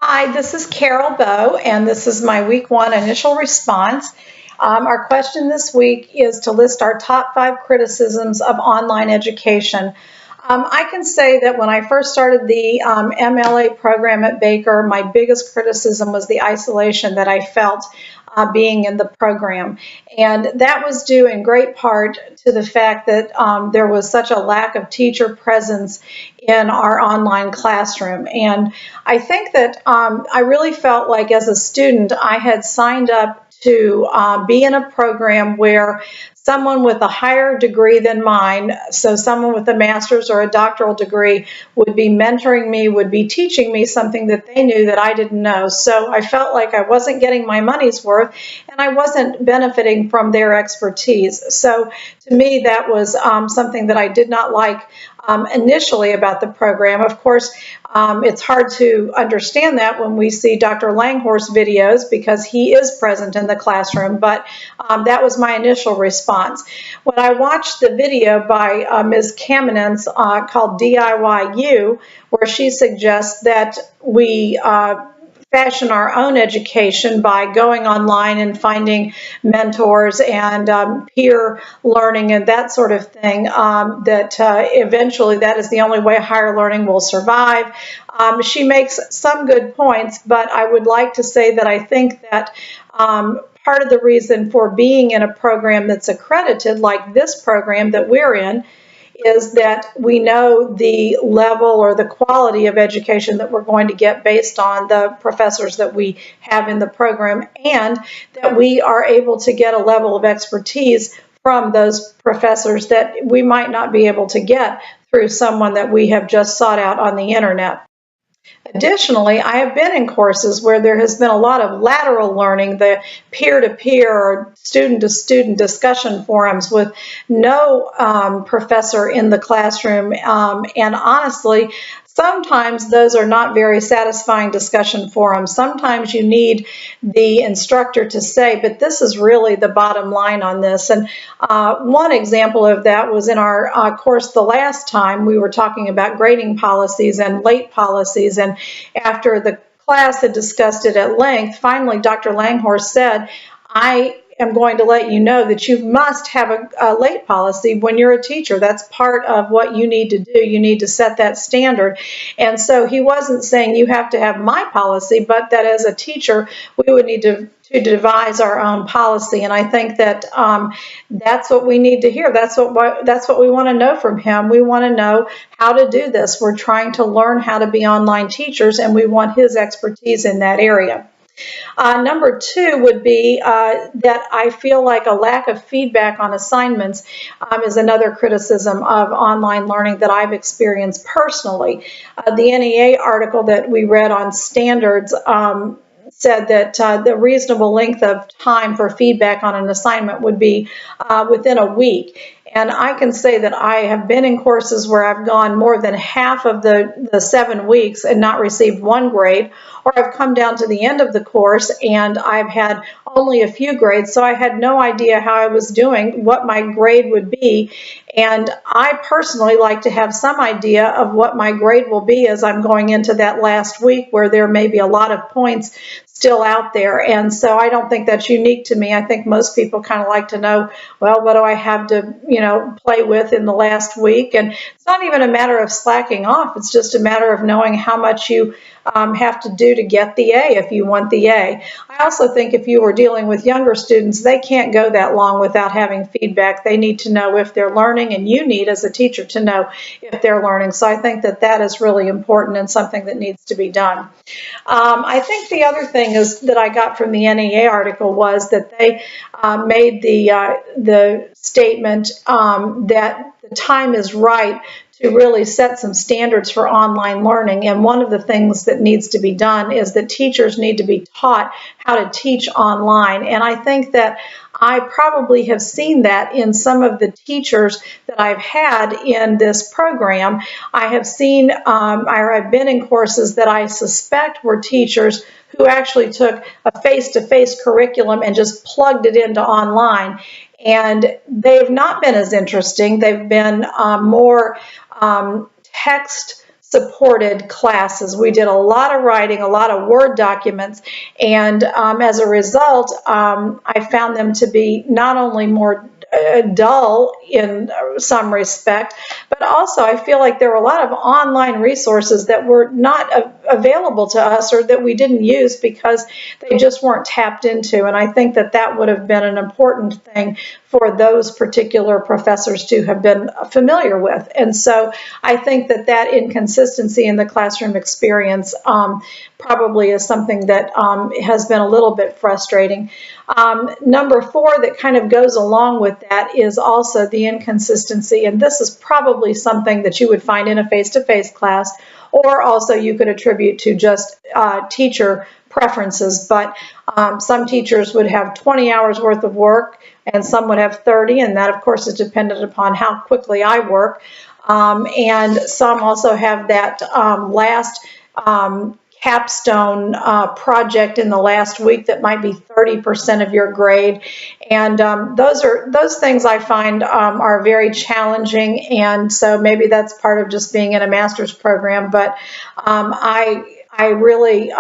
Hi, this is Carol Bow, and this is my week one initial response. Our question this week is to list our top 5 criticisms of online education. I can say that when I first started the MLA program at Baker, my biggest criticism was the isolation that I felt being in the program. And that was due in great part to the fact that there was such a lack of teacher presence in our online classroom. And I think that I really felt like as a student, I had signed up to be in a program where someone with a higher degree than mine, so someone with a master's or a doctoral degree, would be mentoring me, would be teaching me something that they knew that I didn't know. So I felt like I wasn't getting my money's worth and I wasn't benefiting from their expertise. So to me, that was something that I did not like initially about the program. Of course, it's hard to understand that when we see Dr. Langhorst videos because he is present in the classroom, but that was my initial response. When I watched the video by Ms. Kamenetz called DIY-U, where she suggests that we fashion our own education by going online and finding mentors and peer learning and that sort of thing, that eventually that is the only way higher learning will survive. She makes some good points, but I would like to say that I think that part of the reason for being in a program that's accredited, like this program that we're in, is that we know the level or the quality of education that we're going to get based on the professors that we have in the program, and that we are able to get a level of expertise from those professors that we might not be able to get through someone that we have just sought out on the internet. Additionally, I have been in courses where there has been a lot of lateral learning, the peer-to-peer or student-to-student discussion forums with no professor in the classroom. And honestly, sometimes those are not very satisfying discussion forums. Sometimes you need the instructor to say, but this is really the bottom line on this. And one example of that was in our course the last time we were talking about grading policies and late policies. And after the class had discussed it at length, finally Dr. Langhorst said, I am going to let you know that you must have a late policy when you're a teacher. That's part of what you need to do. You need to set that standard. And so he wasn't saying you have to have my policy, but that as a teacher, we would need to devise our own policy. And I think that that's what we need to hear. That's what we want to know from him. We want to know how to do this. We're trying to learn how to be online teachers, and we want his expertise in that area. Number 2 would be that I feel like a lack of feedback on assignments is another criticism of online learning that I've experienced personally. The NEA article that we read on standards said that the reasonable length of time for feedback on an assignment would be within a week. And I can say that I have been in courses where I've gone more than half of the 7 weeks and not received one grade, or I've come down to the end of the course and I've had only a few grades, so I had no idea how I was doing, what my grade would be. And I personally like to have some idea of what my grade will be as I'm going into that last week where there may be a lot of points still out there. And so I don't think that's unique to me. I think most people kind of like to know, well, what do I have to, play with in the last week? And it's not even a matter of slacking off. It's just a matter of knowing how much you have to do to get the A if you want the A. I also think if you were dealing with younger students, they can't go that long without having feedback. They need to know if they're learning, and you need as a teacher to know if they're learning. So I think that that is really important and something that needs to be done. I think the other thing is that I got from the NEA article was that they made the statement that the time is right to really set some standards for online learning. And one of the things that needs to be done is that teachers need to be taught how to teach online. And I think that I probably have seen that in some of the teachers that I've had in this program. I have seen, or I've been in courses that I suspect were teachers who actually took a face-to-face curriculum and just plugged it into online. And they've not been as interesting. They've been more text supported classes. We did a lot of writing, a lot of Word documents, and as a result, I found them to be not only more dull in some respect, but also I feel like there were a lot of online resources that were not available to us or that we didn't use because they just weren't tapped into. And I think that that would have been an important thing for those particular professors to have been familiar with. And so I think that that inconsistency in the classroom experience probably is something that has been a little bit frustrating. Number 4 that kind of goes along with that is also the inconsistency, and this is probably something that you would find in a face-to-face class, or also you could attribute to just teacher preferences, but some teachers would have 20 hours worth of work and some would have 30, and that of course is dependent upon how quickly I work, and some also have that last capstone project in the last week that might be 30% of your grade, and those things I find are very challenging, and so maybe that's part of just being in a master's program, but I really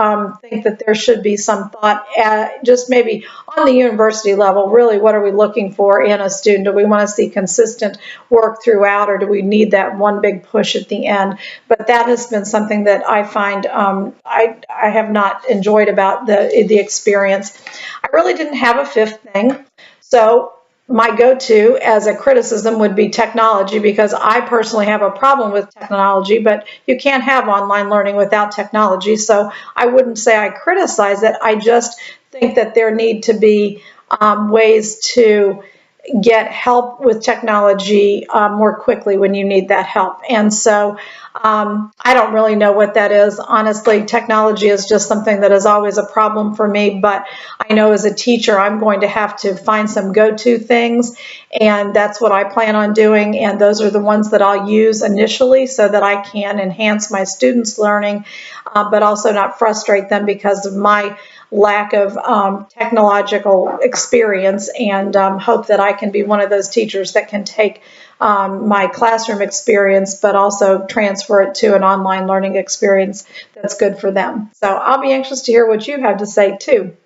think that there should be some thought at just maybe on the university level, really what are we looking for in a student? Do we want to see consistent work throughout, or do we need that one big push at the end? But that has been something that I find I have not enjoyed about the experience. I really didn't have a 5th thing. So my go-to as a criticism would be technology, because I personally have a problem with technology, but you can't have online learning without technology. So I wouldn't say I criticize it. I just think that there need to be ways to get help with technology more quickly when you need that help. And so I don't really know what that is. Honestly, technology is just something that is always a problem for me, but I know as a teacher I'm going to have to find some go-to things, and that's what I plan on doing, and those are the ones that I'll use initially so that I can enhance my students' learning, but also not frustrate them because of my lack of technological experience, and hope that I can be one of those teachers that can take my classroom experience, but also transfer it to an online learning experience that's good for them. So I'll be anxious to hear what you have to say too.